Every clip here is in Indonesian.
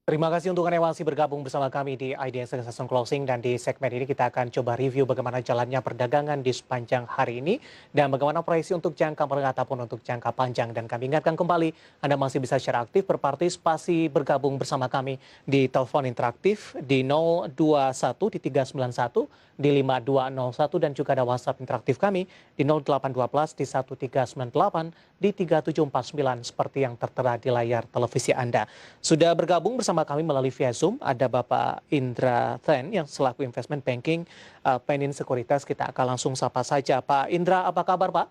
Terima kasih untuk Anda yang masih bergabung bersama kami di IDS Session Closing, dan di segmen ini kita akan coba review bagaimana jalannya perdagangan di sepanjang hari ini dan bagaimana proyeksi untuk jangka menengah ataupun untuk jangka panjang. Dan kami ingatkan kembali, Anda masih bisa secara aktif berpartisipasi bergabung bersama kami di telepon interaktif di 021 di 391 di 5201, dan juga ada WhatsApp interaktif kami di 0812 di 1398 di 3749 seperti yang tertera di layar televisi Anda. Sudah bergabung bersama kami melalui via Zoom, ada Bapak Indra Then yang selaku investment banking Penin Sekuritas. Kita akan langsung sapa saja. Pak Indra, apa kabar Pak?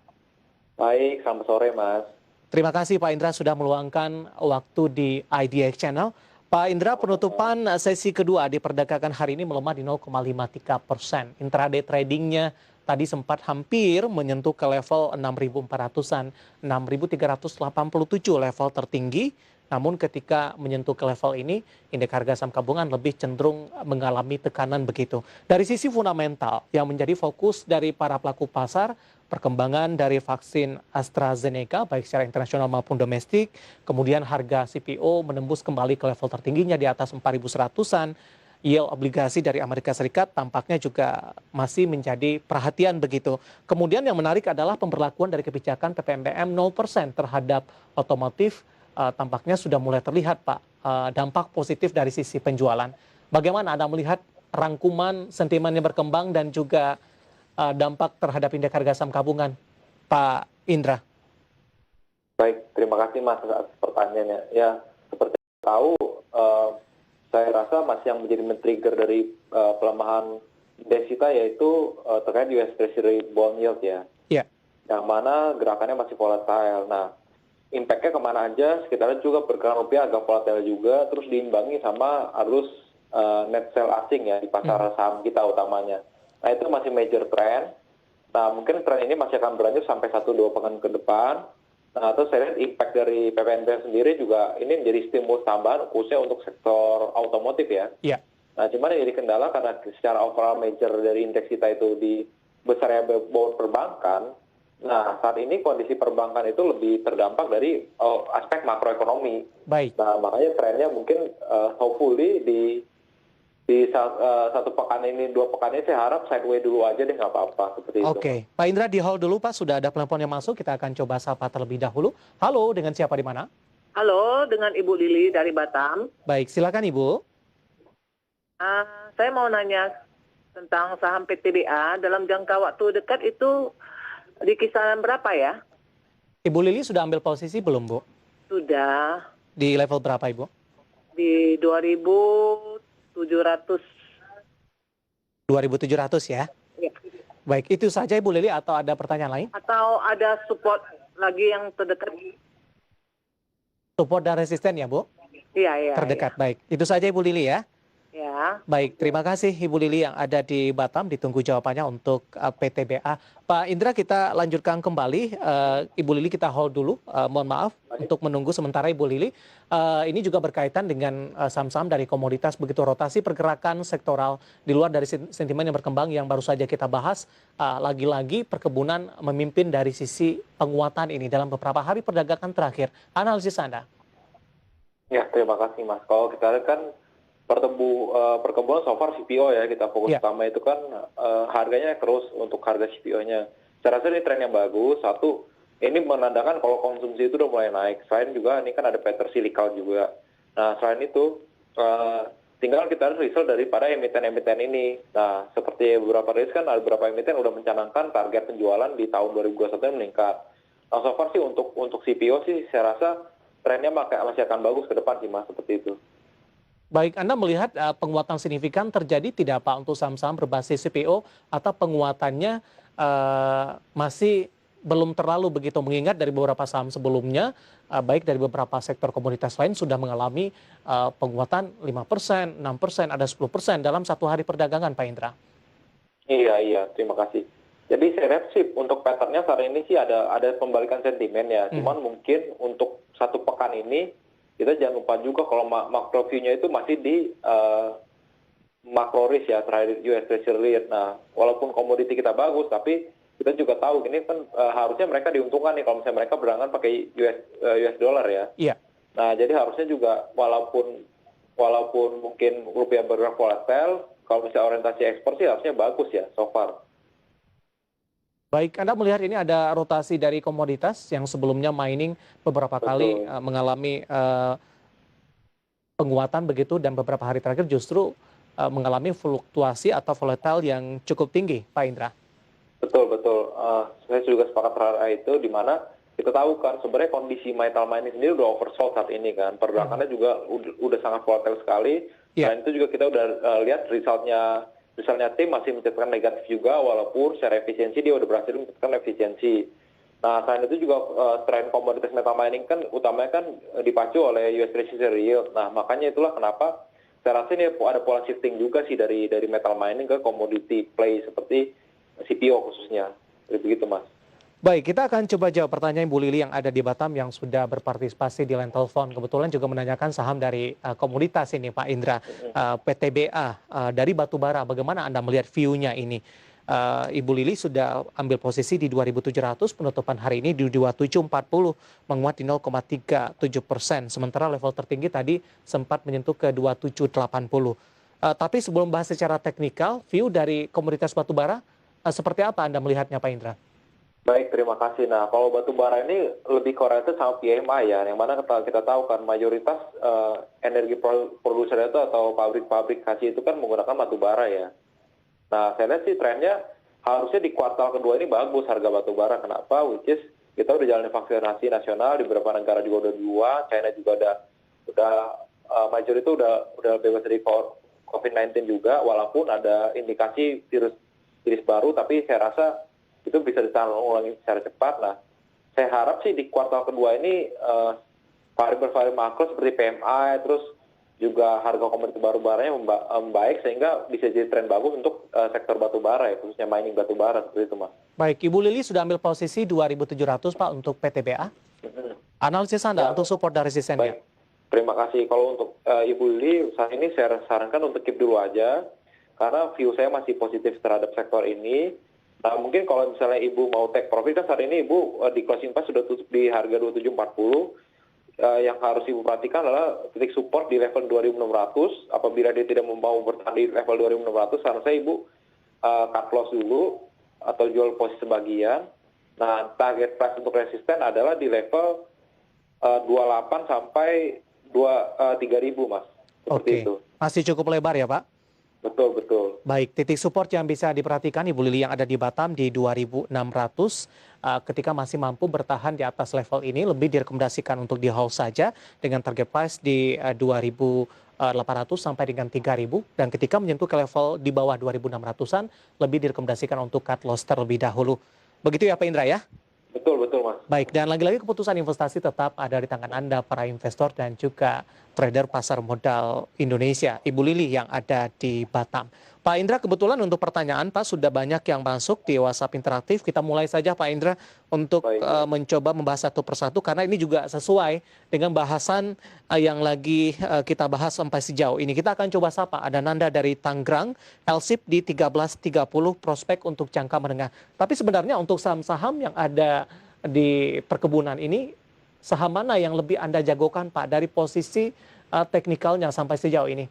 Baik, selamat sore Mas. Terima kasih Pak Indra sudah meluangkan waktu di IDX Channel. Pak Indra, penutupan sesi kedua di perdagangan hari ini melemah di 0,53%. Intraday tradingnya tadi sempat hampir menyentuh ke level 6.400-an, 6.387 level tertinggi. Namun ketika menyentuh ke level ini, indeks harga saham gabungan lebih cenderung mengalami tekanan begitu. Dari sisi fundamental yang menjadi fokus dari para pelaku pasar, perkembangan dari vaksin AstraZeneca baik secara internasional maupun domestik, kemudian harga CPO menembus kembali ke level tertingginya di atas 4.100-an, yield obligasi dari Amerika Serikat tampaknya juga masih menjadi perhatian begitu. Kemudian yang menarik adalah pemberlakuan dari kebijakan PPNBM 0% terhadap otomotif, tampaknya sudah mulai terlihat Pak, dampak positif dari sisi penjualan. Bagaimana Anda melihat rangkuman sentimen yang berkembang dan juga dampak terhadap indeks harga saham gabungan, Pak Indra? Baik, terima kasih Mas atas pertanyaannya. Ya, seperti yang tahu, saya rasa masih yang menjadi men-trigger dari pelemahan indeks kita yaitu terkait US Treasury bond yield ya. Ya. Yang mana gerakannya masih volatile. Nah, impact-nya kemana aja, sekitarnya juga pergerakan rupiah agak volatile juga, terus diimbangi sama arus net sell asing ya di pasar saham kita utamanya. Nah, itu masih major trend. Nah, mungkin tren ini masih akan berlanjut sampai 1-2 pekan ke depan. Nah, terus saya lihat impact dari PPNBM sendiri juga ini menjadi stimulus tambahan khususnya untuk sektor otomotif ya. Iya. Nah, cuman yang jadi kendala karena secara overall major dari indeks kita itu di besarnya bawah perbankan. Nah, saat ini kondisi perbankan itu lebih terdampak dari aspek makroekonomi. Baik. Nah, makanya trennya mungkin hopefully di satu pekan ini, 2 pekan ini saya harap sideways dulu aja deh, nggak apa-apa seperti itu. Oke, Pak Indra di hold dulu Pak, sudah ada telepon yang masuk, kita akan coba sapa terlebih dahulu. Halo, dengan siapa di mana? Halo, dengan Ibu Lili dari Batam. Baik, silakan Ibu. Saya mau nanya tentang saham PTBA dalam jangka waktu dekat itu di kisaran berapa ya? Ibu Lili sudah ambil posisi belum Bu? Sudah Di level berapa Ibu? di 2.700. 2.700 ya? Ya. Baik, itu saja Ibu Lili atau ada pertanyaan lain? Atau ada support lagi yang terdekat? Support dan resisten ya Bu? Iya, iya. Terdekat, baik. Itu saja Ibu Lili ya? Ya. Baik, terima kasih Ibu Lili yang ada di Batam. Ditunggu jawabannya untuk PTBA. Pak Indra, kita lanjutkan kembali. Ibu Lili kita hold dulu. Mohon maaf untuk menunggu sementara Ibu Lili. Ini juga berkaitan dengan saham-saham dari komoditas, begitu rotasi pergerakan sektoral di luar dari sentimen yang berkembang yang baru saja kita bahas. Lagi-lagi perkebunan memimpin dari sisi penguatan ini dalam beberapa hari perdagangan terakhir. Analisis Anda? Ya, terima kasih Mas. Kalau kita lihat kan perkebunan so far CPO ya, kita fokus utama itu kan harganya terus untuk harga CPO-nya. Saya rasa ini tren yang bagus. Satu, ini menandakan kalau konsumsi itu udah mulai naik. Selain juga ini kan ada pattern cyclical juga. Nah, selain itu tinggal kita harus result daripada emiten-emiten ini. Nah, seperti beberapa rilis kan ada beberapa emiten udah mencanangkan target penjualan di tahun 2021 meningkat. Nah, so far sih untuk CPO sih saya rasa trennya masih akan bagus ke depan sih Mas, seperti itu. Baik, Anda melihat penguatan signifikan terjadi tidak Pak untuk saham-saham berbasis CPO atau penguatannya masih belum terlalu begitu, mengingat dari beberapa saham sebelumnya, baik dari beberapa sektor komoditas lain sudah mengalami penguatan 5%, 6%, ada 10% dalam satu hari perdagangan Pak Indra. Iya, terima kasih. Jadi saya lihat sih untuk patternnya saat ini sih ada pembalikan sentimen ya. Cuman mungkin untuk satu pekan ini kita jangan lupa juga kalau makro view-nya itu masih di makro risk ya terhadap US Treasury. Nah, walaupun komoditi kita bagus, tapi kita juga tahu ini kan harusnya mereka diuntungkan nih kalau misalnya mereka berangkat pakai US dollar ya. Iya. Nah, jadi harusnya juga walaupun walaupun mungkin rupiah bergerak volatile, kalau misalnya orientasi ekspor sih harusnya bagus ya so far. Baik, Anda melihat ini ada rotasi dari komoditas yang sebelumnya mining beberapa kali Betul. mengalami penguatan begitu dan beberapa hari terakhir justru mengalami fluktuasi atau volatile yang cukup tinggi, Pak Indra. Betul, betul. Saya juga sepakat terhadap itu, di mana kita tahu kan sebenarnya kondisi metal mining sendiri udah oversold saat ini kan. Pergerakannya juga udah sangat volatile sekali. Ya. Dan itu juga kita udah lihat resultnya tim masih mencatatkan negatif juga, walaupun secara efisiensi dia udah berhasil mencatatkan efisiensi. Nah, selain itu juga tren komoditas metal mining kan utamanya kan dipacu oleh US Treasury yield. Nah, makanya itulah kenapa saya rasa ini ada pola shifting juga sih dari metal mining ke commodity play seperti CPO khususnya. Begitu, Mas. Baik, kita akan coba jawab pertanyaan Bu Lili yang ada di Batam yang sudah berpartisipasi di line telepon. Kebetulan juga menanyakan saham dari komoditas ini, Pak Indra, PTBA dari batubara. Bagaimana Anda melihat view-nya ini? Ibu Lili sudah ambil posisi di 2.700, penutupan hari ini di 2.740, menguat di 0,37%. Sementara level tertinggi tadi sempat menyentuh ke 2.780. Tapi sebelum bahas secara teknikal, view dari komoditas batubara, seperti apa Anda melihatnya, Pak Indra? Baik, terima kasih. Nah, kalau batu bara ini lebih korelatif sama PMI ya, yang mana kita tahu kan mayoritas energi produser itu atau pabrik-pabrik kasih itu kan menggunakan batu bara ya. Nah, saya lihat sih trennya harusnya di kuartal kedua ini bagus harga batu bara. Kenapa? Which is kita udah jalanin vaksinasi nasional di beberapa negara juga udah 2, China juga udah major itu udah bebas dari COVID-19 juga, walaupun ada indikasi virus baru, tapi saya rasa itu bisa ditanggulangi secara cepat. Nah, saya harap sih di kuartal kedua ini variabel-variabel makro seperti PMI, terus juga harga komoditas batubara membaik sehingga bisa jadi tren bagus untuk sektor batubara ya, khususnya mining batubara seperti itu, Mas. Baik, Ibu Lili sudah ambil posisi 2.700, Pak, untuk PTBA. Analisis Anda untuk support dan resistennya. Baik, terima kasih. Kalau untuk Ibu Lili, saat ini saya sarankan untuk keep dulu aja, karena view saya masih positif terhadap sektor ini. Nah, mungkin kalau misalnya Ibu mau take profit, kan saat ini Ibu di closing price sudah tutup di harga 2740. Yang harus Ibu perhatikan adalah titik support di level 2600. Apabila dia tidak mau bertahan di level 2600, saran saya Ibu cut loss dulu atau jual posisi sebagian. Nah, target price untuk resisten adalah di level 28 sampai 3000, Mas. Seperti itu. Masih cukup lebar ya, Pak? Betul, betul. Baik, titik support yang bisa diperhatikan Ibu Lili yang ada di Batam di 2.600, ketika masih mampu bertahan di atas level ini, lebih direkomendasikan untuk di hold saja dengan target price di 2.800 sampai dengan 3.000, dan ketika menyentuh ke level di bawah 2.600-an, lebih direkomendasikan untuk cut loss terlebih dahulu. Begitu ya Pak Indra ya? Betul, Mas. Baik, dan lagi-lagi keputusan investasi tetap ada di tangan Anda, para investor dan juga trader pasar modal Indonesia. Ibu Lili yang ada di Batam. Pak Indra, kebetulan untuk pertanyaan Pak sudah banyak yang masuk di WhatsApp interaktif. Kita mulai saja Pak Indra untuk mencoba membahas satu persatu, karena ini juga sesuai dengan bahasan yang lagi kita bahas sampai sejauh ini. Kita akan coba sapa. Ada Nanda dari Tangerang, LSIP di 1330, prospek untuk jangka menengah. Tapi sebenarnya untuk saham-saham yang ada di perkebunan ini, saham mana yang lebih Anda jagokan Pak dari posisi teknikalnya sampai sejauh ini?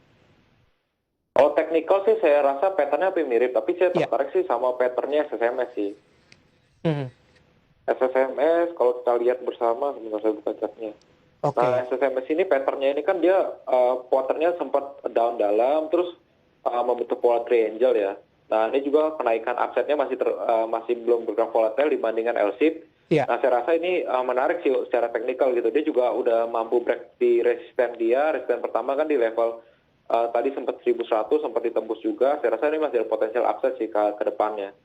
Kalau teknikal sih saya rasa patternnya lebih mirip, tapi saya tertarik sih sama patternnya SSMS sih. SSMS kalau kita lihat bersama, sebentar saya buka chartnya. Nah, SSMS ini patternnya ini kan dia quarternya sempat down dalam, terus membentuk pola triangle ya. Nah, ini juga kenaikan upside-nya masih belum bergerak volatile dibandingkan LSIP. Nah, saya rasa ini menarik sih secara teknikal gitu. Dia juga udah mampu break di resisten dia. Resisten pertama kan di level tadi sempat 1100, sempat ditembus juga. Saya rasa ini masih ada potensial upside sih ke depannya.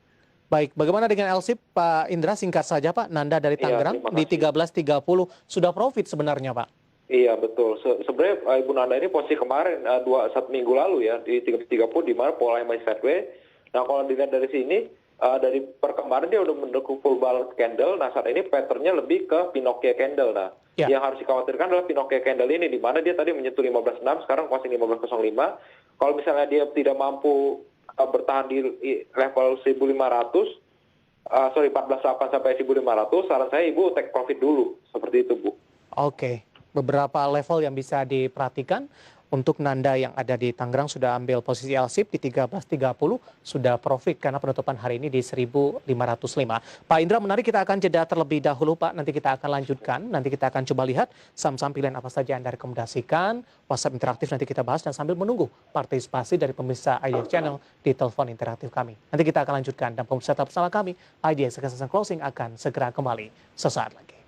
Baik, bagaimana dengan LSIP Pak Indra? Singkat saja Pak, Nanda dari Tangerang di 1330 sudah profit sebenarnya Pak. Iya betul. Sebenarnya Ibu Nanda ini posisi kemarin 1 minggu lalu ya di 1330, di mana polanya masih sideways. Nah, kalau dilihat dari sini dari perkembangan dia udah mendukung full balance candle. Nah, saat ini patternnya lebih ke Pinocchio candle. Nah, yang harus dikhawatirkan adalah Pinocchio candle ini, di mana dia tadi menyentuh 15.6, sekarang closing 15.05. Kalau misalnya dia tidak mampu bertahan di level 14.8 sampai 1.500, saran saya Ibu take profit dulu, seperti itu Bu. Oke, beberapa level yang bisa diperhatikan. Untuk Nanda yang ada di Tangerang sudah ambil posisi LSIP di 13.30, sudah profit karena penutupan hari ini di 1.505. Pak Indra, menarik, kita akan jeda terlebih dahulu Pak, nanti kita akan lanjutkan, nanti kita akan coba lihat saham-saham pilihan apa saja yang Anda rekomendasikan, WhatsApp interaktif nanti kita bahas dan sambil menunggu partisipasi dari pemirsa IDX Channel di telepon interaktif kami. Nanti kita akan lanjutkan dan pemirsa tetap bersama kami, IDX Closing akan segera kembali sesaat lagi.